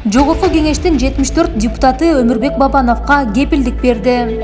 Жогорку кеңештин 74 депутаты Өмүрбек Бабановго кепилдик берди.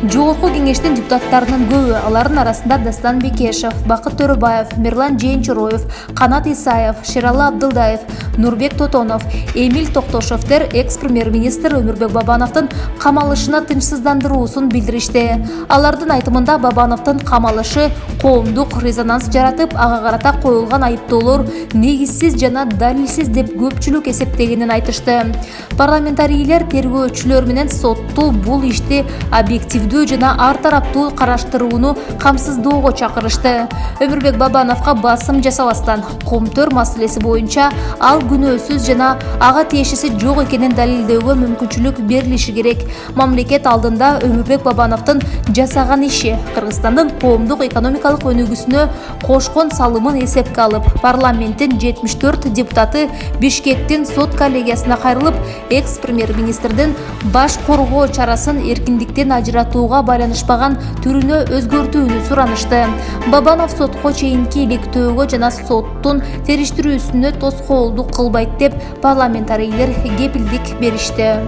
Жогорку кеңештин депутаттарынын көбү, алардын арасында Дастан Бекешев, Бакыт Төрөбаев, Мирлан Жээнчуроев, Канат Исаев, Шералы Абдылдаев, Нурбек Тотонов, Эмиль Токтошевдер экс-премьер-министр Өмүрбек Бабановдун камалышына тынчсыздандыруусун билдиришти. Алардын айтымында Бабановдун камалышы коомдук резонанс жаратып, ага карата коюлган айыптоолор негизсиз жана далилсиз деп көпчүлүк эсептегенин айтышты. Парламентарийлер тергөөчүлөр менен сотту бул ишти объективдүү жана ар тараптуу караштырууну камсыздоого чакырышты. Өмүрбек Бабановго басым жасабастан, Комтөр маселеси боюнча ал күнөөсүз жана ага тиешеси жок экенин далилдөөгө мүмкүнчүлүк берилиши керек. Мамлекет алдында Өмүрбек Бабановдун жасаган иши Кыргызстандын коомдук экономикалык өнүгүүсүнө кошкон салымын эсепке алып, парламенттин 74 депутаты Бишкектин сот коллегиясына кайрылып, экс-премьер-министрдин баш коргоо чарасын эркиндиктен ажыратууга байланышпаган түрүнө өзгөртүүнү суранышты. Бабанов сотко чейинки иликтөөгө жана соттун териштирүүсүнө тоскоолдук кылбайт деп парламентарийлер кепилдик беришти.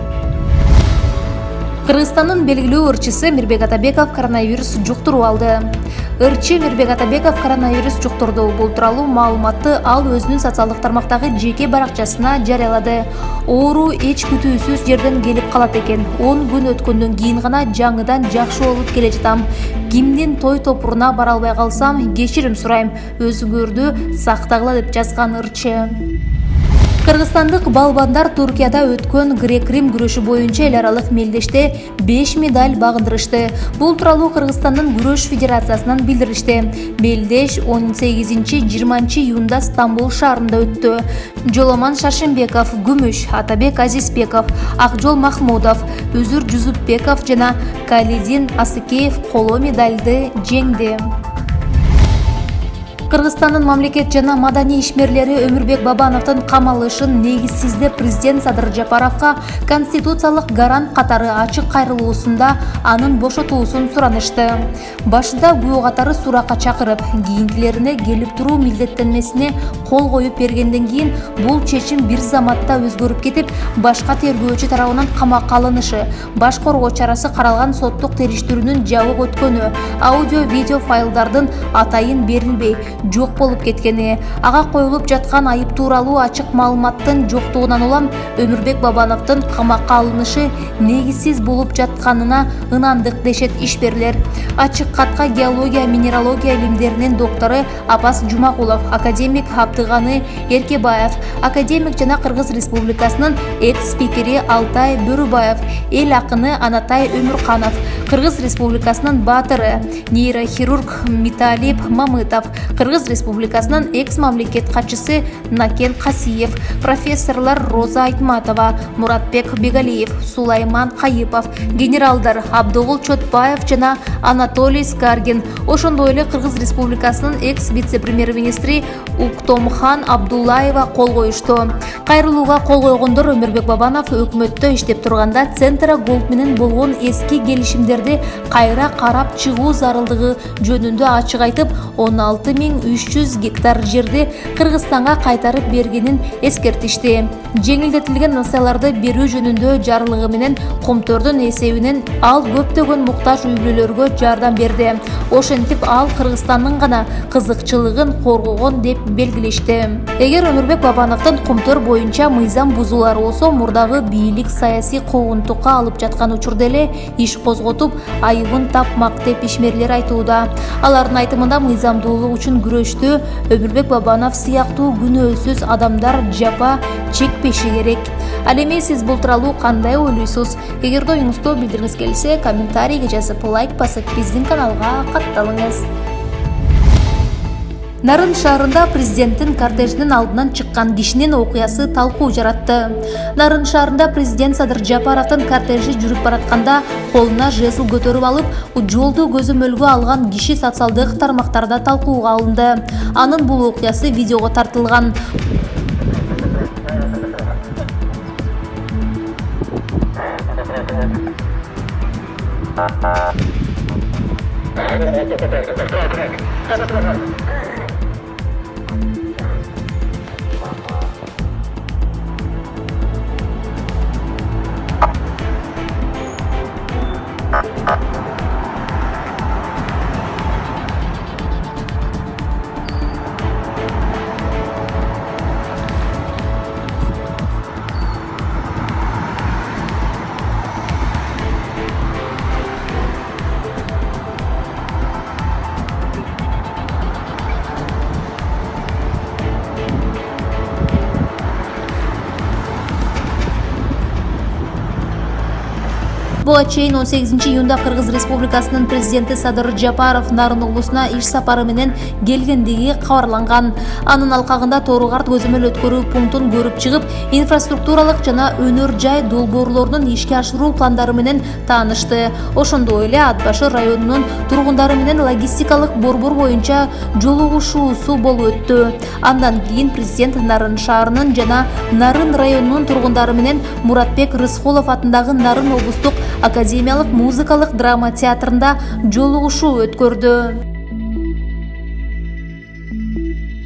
Кыргызстандын белгилүү ырчысы Мирбек Атабеков коронавирус жуктуруп алды. Ырчы Мирбек Атабеков коронавирус жуктурду. Бул тууралуу маалыматты ал өзүнүн социалдык тармактагы жеке баракчасына жарыялады. Оору эч күтүүсүз жерден келип калат экен. 10 күн өткөндөн кийин гана жаңыдан жакшы болуп келе жатам. Кимдин той топуруна бара албай калсам, кечирим сурайм. Өзүңөрдү сактагыла деп жазган ырчы. Кыргызстандык балбандар Туркияда өткөн грек-рим күрөшү боюнча эл аралык мелдеште 5 медаль багындырышты. Бул тууралуу Кыргызстандын күрөш федерациясынан билдиришти. Мелдеш 18-20 июнда Стамбул шаарында өттү. Жоломан Шашимбеков күмүш, Атабек Азизбеков, Акжол Махмудов, Өзүр Жузупбеков жана Калидин Асыкеев коло медалды жеңди. Кыргызстандын мамлекет жана маданий ишмерлери Өмүрбек Бабановдун камалышын негизсиз деп президент Садыр Жапаровго конституциялык гарант катары ачык кайрылуусунда анын бошотуусун суранышты. Башында күбө катары суракка чакырып, кийинкилерине келип туруу милдеттенмесине кол коюп бергенден кийин бул чечим бир заматта өзгөрүп кетип, башка тергөөчү тарабынан камакка алынышы, баш коргоо чарасы каралган соттук териштирүүнүн жабык өткөнү, аудио-видео файлдардын атайын берилбей жок болуп кеткени, ага коюлуп жаткан айып тууралуу ачык маалыматтын жоктугунан улам Өмүрбек Бабановдун камакка алынышы негизсиз болуп жатканына ынандык дешет ишмерлер. Ачык катка геология, минералогия илимдеринин доктору Апас Жумакулов, академик Абдыганы Эркебаев, академик жана Кыргыз Республикасынын экс-спикери Алтай Бөрүбаев, эл акыны Анатай Өмүрканов, Кыргыз Республикасынын баатыры нейрохирург Миталип Мамытов, Кыргыз Республикасынын экс-мамлекет катчысы Накен Касиев, профессорлор Роза Айтматова, Муратбек Бегалиев, Сулайман Кайыпов, генералдар Абдыгул Чотбаев жана Анатолий Скаргин, ошондой эле Кыргыз Республикасынын экс-вице-премьер-министри Уктомхан Абдуллаева кол коюшту. Кайрылууга кол койгондор Өмүрбек Бабанов өкмөттө иштеп турганда Центра Голд менен болгон эски келишимдерди кайра карап чыгуу зарылдыгы жөнүндө ачык айтып, 16.300 гектар жерди Кыргызстанга кайтарып бергенин эскертишти. Жеңилдетилген нысаяларды берүү жөнүндө жарлыгы менен Комтөрдүн эсебинен ал көптөгөн муктаж үй бүлөлөргө жардам берди. Ошентип ал Кыргызстандын гана кызыкчылыгын коргогон деп белгилешти. Эгер Өмүрбек Бабановдун Комтөр боюнча мыйзам бузуулары болсо, мурдагы бийлик саясий куугунтукка алып жаткан учурда эле иш козготуп, айыбын тапмак деп ишмерлер айтууда. Алардын айтымында мыйзамдуулук үчүн күрөштө Өмүрбек Бабанов сыяктуу күнөөсүз адамдар жапа чекпеши керек. Ал эми сиз бул тууралуу кандай ойлойсуз? Эгер оюңузду билдиргиңиз келсе, комментарийге жазып, лайк басып, биздин каналга катталыңыз. Нарын шаарында президенттин кортежинин алдынан чыккан кишинин окуясы талкуу жаратты. Нарын шаарында президент Садыр Жапаровдун кортежи жүрүп баратканда колуна жезл көтөрүп алып, жолду көзөмөлгө алган киши социалдык тармактарда талкууга алынды. Анын бул окуясы видеого тартылган. Буга чейин 18 июнда Кыргыз Республикасынын президенти Садыр Жапаров Нарын облусуна иш сапары менен келгендиги кабарланган. Анын алкагында Тооругарт көзөмөл өткөрүү пунктун көрүп чыгып, инфраструктуралык жана өнөр жай долбоорлорунун ишке ашыруу пландары менен таанышты. Ошондой эле Ат Башы районунун тургундары менен логистикалык борбор боюнча жолугушуусу болуп өттү. Андан кийин президент Нарын шаарынын жана Нарын районунун тургундары менен Муратбек Рыскулов атындагы Нарын облустук академиялык музыкалык драма театрында жолугушуу өткөрдү.